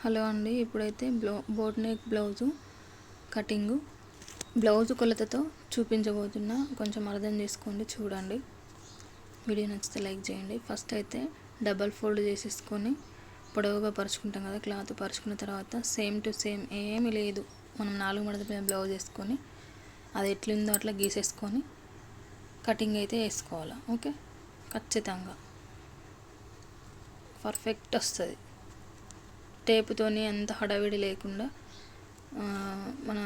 Hello అండి, ఇప్పుడైతే boat neck blouse cutting blouse కొలతతో చూపించబోతున్నా. కొంచెం అర్థం చేసుకోండి, చూడండి. వీడియో నచ్చితే లైక్ చేయండి. ఫస్ట్ అయితే డబల్ ఫోల్డ్ చేసేసుకొని పొడవుగా పరుచుకుంటాం కదా, క్లాత్ పరుచుకున్న తర్వాత సేమ్ టు సేమ్ ఏమీ లేదు, మనం 4 మడత పైన బ్లౌజ్ వేసుకొని అది ఎట్లుందో అట్లా గీసేసుకొని కటింగ్ అయితే వేసుకోవాలి. ఓకే, ఖచ్చితంగా పర్ఫెక్ట్ వస్తుంది. టేపుతోని అంత హడావిడి లేకుండా మన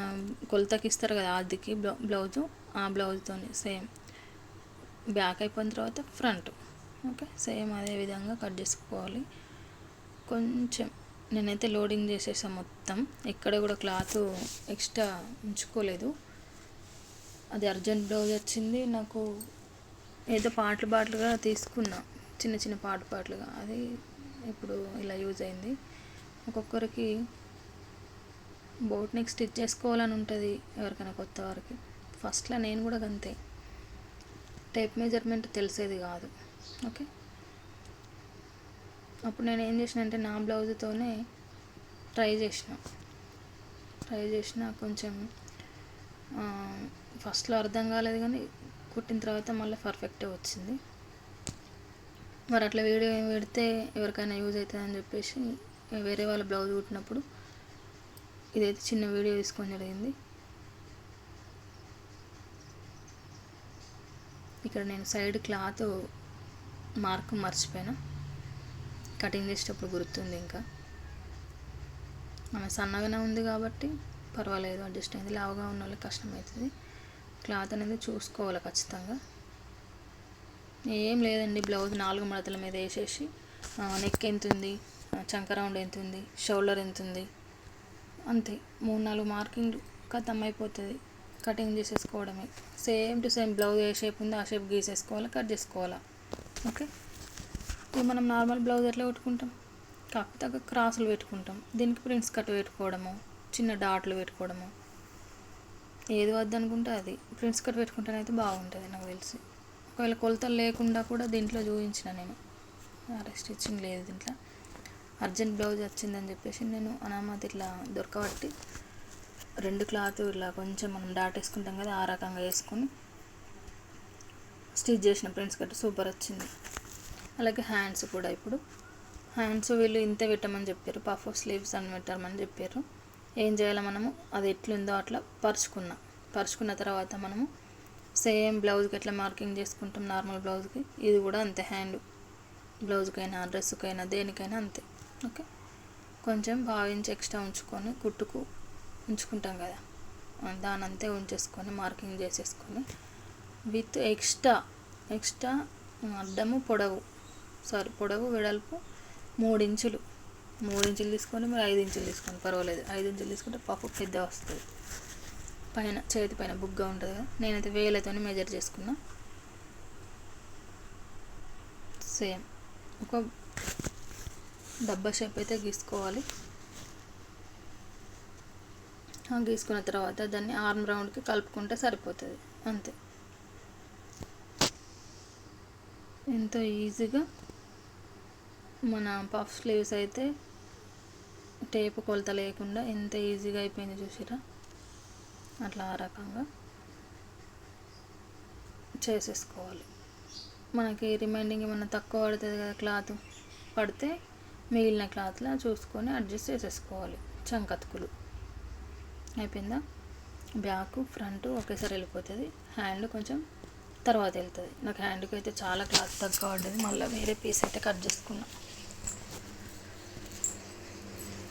కొలతకి ఇస్తారు కదా ఆదికి బ్లౌజు, ఆ బ్లౌజ్తోని సేమ్ బ్యాక్ అయిపోయిన తర్వాత ఫ్రంట్. ఓకే, సేమ్ అదే విధంగా కట్ చేసుకోవాలి. కొంచెం నేనైతే లోడింగ్ చేసేసాను మొత్తం, ఎక్కడ కూడా క్లాత్ ఎక్స్ట్రా ఉంచుకోలేదు. అది అర్జెంట్ బ్లౌజ్ వచ్చింది నాకు, ఏదో పాటలుగా తీసుకున్నా, చిన్న చిన్న పాటలుగా. అది ఇప్పుడు ఇలా యూజ్ అయింది. ఒక్కొక్కరికి బోట్ నెక్ స్టిచ్ చేసుకోవాలని ఉంటుంది, ఎవరికైనా కొత్త వారికి. ఫస్ట్లో నేను కూడా అంతే, టేప్ మెజర్మెంట్ తెలిసేది కాదు. ఓకే, అప్పుడు నేను ఏం చేసిన అంటే నా బ్లౌజ్తోనే ట్రై చేసిన కొంచెం ఫస్ట్లో అర్థం కాలేదు, కానీ కుట్టిన తర్వాత మళ్ళీ పర్ఫెక్ట్గా వచ్చింది. మరి అట్లా వీడియో పెడితే ఎవరికైనా యూజ్ అవుతుందని చెప్పేసి వేరే వాళ్ళ బ్లౌజ్ కుట్టినప్పుడు ఇదైతే చిన్న వీడియో తీసుకొని జరిగింది. ఇక్కడ నేను సైడ్ క్లాత్ మార్క్ మర్చిపోయినా, కటింగ్ చేసేటప్పుడు గుర్తుంది. ఇంకా ఆమె సన్నగానే ఉంది కాబట్టి పర్వాలేదు, అడ్జస్ట్ అయింది. లావుగా ఉన్న వాళ్ళకి కష్టమవుతుంది. క్లాత్ అనేది చూసుకోవాలి ఖచ్చితంగా. ఏం లేదండి, బ్లౌజ్ 4 మడతల మీద వేసేసి నెక్ ఎంత ఉంది, చంక రౌండ్ ఎంత ఉంది, షోల్డర్ ఎంత ఉంది, అంతే 3-4 మార్కింగ్లు ఖతం అయిపోతుంది. కటింగ్ చేసేసుకోవడమే. సేమ్ టు సేమ్ బ్లౌజ్ ఏ షేప్ ఉందో ఆ షేప్ గీసేసుకోవాలి, కట్ చేసుకోవాలా. ఓకే, ఇది మనం నార్మల్ బ్లౌజ్ ఎట్లా పెట్టుకుంటాం, కాకపోతే క్రాసులు పెట్టుకుంటాం. దీనికి ప్రిన్స్ కట్ పెట్టుకోవడము, చిన్న డాట్లు పెట్టుకోవడము, ఏది వద్దనుకుంటే అది. ప్రిన్స్ కట్ పెట్టుకుంటేనైతే బాగుంటుంది నాకు తెలిసి. ఒకవేళ కొలతలు లేకుండా కూడా దీంట్లో చూపించిన నేను, స్టిచ్చింగ్ లేదు దీంట్లో. అర్జెంట్ బ్లౌజ్ వచ్చిందని చెప్పేసి నేను అనామతి ఇట్లా దొరకబట్టి 2 క్లాత్ ఇలా కొంచెం మనం డాట్ వేసుకుంటాం కదా, ఆ రకంగా వేసుకొని స్టిచ్ చేసిన ప్రిన్స్ కట్ సూపర్ వచ్చింది. అలాగే హ్యాండ్స్ కూడా, ఇప్పుడు హ్యాండ్స్ వీళ్ళు ఇంత పెట్టమని చెప్పారు, పఫ్ స్లీవ్స్ అని పెట్టమని చెప్పారు. ఏం చేయాలి మనము, అది ఎట్లుందో అట్లా పరుచుకున్న తర్వాత మనము సేమ్ బ్లౌజ్కి ఎట్లా మార్కింగ్ చేసుకుంటాం నార్మల్ బ్లౌజ్కి, ఇది కూడా అంతే. హ్యాండ్ బ్లౌజ్కైనా డ్రెస్సుకైనా దేనికైనా అంతే. ఓకే, కొంచెం భావించి ఎక్స్ట్రా ఉంచుకొని కుట్టుకు ఉంచుకుంటాం కదా, దాని అంతే ఉంచేసుకొని మార్కింగ్ చేసేసుకొని విత్ ఎక్స్ట్రా అడ్డము పొడవు వెడల్పు 3 ఇంచులు తీసుకొని, మరి 5 ఇంచులు తీసుకొని పర్వాలేదు. 5 ఇంచులు తీసుకుంటే పప్పు పెద్ద వస్తుంది. పైన చేతి పైన బుగ్గ ఉంటుంది కదా, నేనైతే వేలతో మెజర్ చేసుకున్నా. సేమ్ ఒక డబ్బా షేప్ అయితే గీసుకోవాలి. గీసుకున్న తర్వాత దాన్ని ఆర్మ్ రౌండ్కి కలుపుకుంటే సరిపోతుంది, అంతే. ఎంతో ఈజీగా మన పఫ్ స్లీవ్స్ అయితే టేపు కొలత లేకుండా ఎంత ఈజీగా అయిపోయింది చూసిరా. అట్లా ఆ రకంగా చేసేసుకోవాలి. మనకి రిమైండింగ్ ఏమన్నా తక్కువ పడుతుంది కదా, క్లాత్ పడితే మిగిలిన క్లాత్లా చూసుకొని అడ్జస్ట్ చేసేసుకోవాలి. చంకతుకులు అయిపోయిందా, బ్యాక్ ఫ్రంట్ ఒకేసారి వెళ్ళిపోతుంది. హ్యాండ్ కొంచెం తర్వాత వెళ్తుంది. నాకు హ్యాండ్కి అయితే చాలా క్లాత్ తక్కువ పడ్డది, మళ్ళీ వేరే పీస్ అయితే కట్ చేసుకున్నా.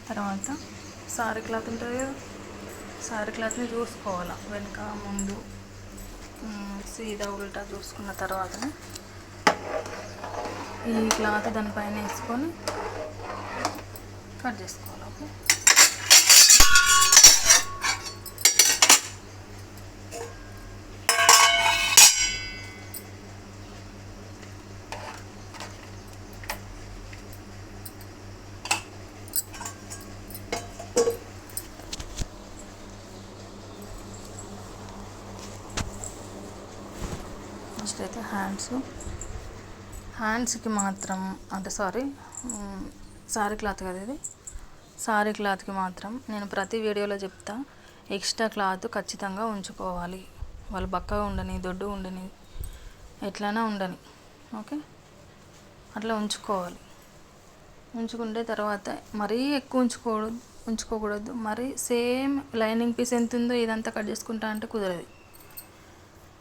తర్వాత సారీ క్లాత్ ఉంటుంది కదా, సారీ క్లాత్ని చూసుకోవాలి, వెనక ముందు సీదా ఉల్టా చూసుకున్న తర్వాతనే ఈ క్లాత్ దానిపైన వేసుకొని కట్ చేసుకోవాలి. ఓకే, ఫస్ట్ అయితే హ్యాండ్స్కి మాత్రం అంటే సారీ క్లాత్ కదా ఇది, సారీ క్లాత్కి మాత్రం నేను ప్రతి వీడియోలో చెప్తా, ఎక్స్ట్రా క్లాత్ ఖచ్చితంగా ఉంచుకోవాలి. వాళ్ళు బక్కగా ఉండని, దొడ్డు ఉండని, ఎట్లైనా ఉండని, ఓకే, అట్లా ఉంచుకోవాలి. ఉంచుకుంటే తర్వాత మరీ ఎక్కువ ఉంచుకోకూడదు. మరి సేమ్ లైనింగ్ పీస్ ఎంత ఉందో ఇదంతా కట్ చేసుకుంటా అంటే కుదరదు.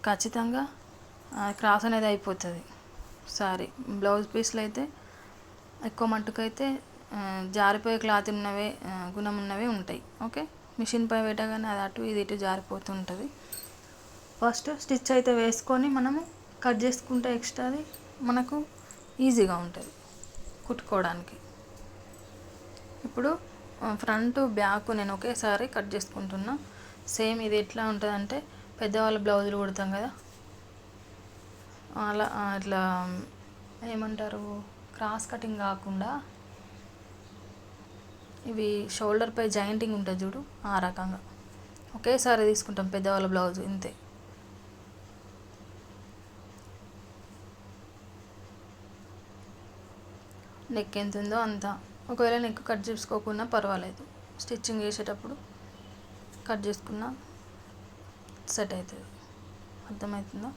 ఖచ్చితంగా క్రాస్ అనేది అయిపోతుంది. సారీ బ్లౌజ్ పీస్లు అయితే ఎక్కువ మట్టుకైతే జారిపోయే క్లాత్ ఉన్నవే, గుణం ఉన్నవే ఉంటాయి. ఓకే, మిషన్ పై పెట్టగానే అది అటు ఇది ఇటు జారిపోతుంటుంది. ఫస్ట్ స్టిచ్ అయితే వేసుకొని మనము కట్ చేసుకుంటే ఎక్స్ట్రాది మనకు ఈజీగా ఉంటుంది కుట్టుకోవడానికి. ఇప్పుడు ఫ్రంట్ బ్యాక్ నేను ఒకేసారి కట్ చేసుకుంటున్నా. సేమ్ ఇది ఎట్లా ఉంటుందంటే పెద్దవాళ్ళ బ్లౌజులు కుడతాం కదా, అలా ఇట్లా ఏమంటారు, క్రాస్ కటింగ్ కాకుండా ఇవి షోల్డర్ పై జాయింటింగ్ ఉంటుంది చూడు, ఆ రకంగా ఒకేసారి తీసుకుంటాం పెద్దవాళ్ళ బ్లౌజ్. ఇంతే. నెక్ ఎంత ఉందో అంత, ఒకవేళ నెక్ కట్ చేసుకోకున్నా పర్వాలేదు, స్టిచ్చింగ్ చేసేటప్పుడు కట్ చేసుకున్నా సెట్ అవుతుంది. అర్థమవుతుందా?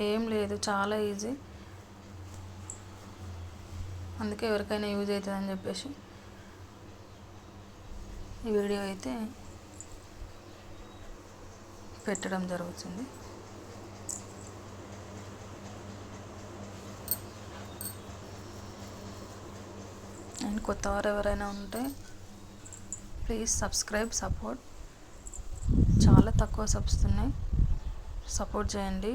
ఏం లేదు, చాలా ఈజీ. అందుకే ఎవరికైనా యూజ్ అవుతుందని చెప్పేసి ఈ వీడియో అయితే పెట్టడం జరుగుతుంది. అండ్ కొత్తవారు ఎవరైనా ఉంటే ప్లీజ్ సబ్స్క్రైబ్, సపోర్ట్. చాలా తక్కువ సబ్స్ ఉన్నాయి, సపోర్ట్ చేయండి.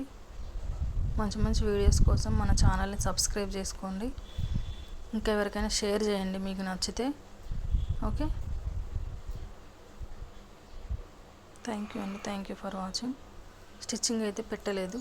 మంచి మంచి వీడియోస్ కోసం మన ఛానల్ని సబ్స్క్రైబ్ చేసుకోండి. ఇంకా ఎవరికైనా షేర్ చేయండి మీకు నచ్చితే. ఓకే, థ్యాంక్ యూ అండి, thank you for watching. Stitching అయితే పెట్టలేదు.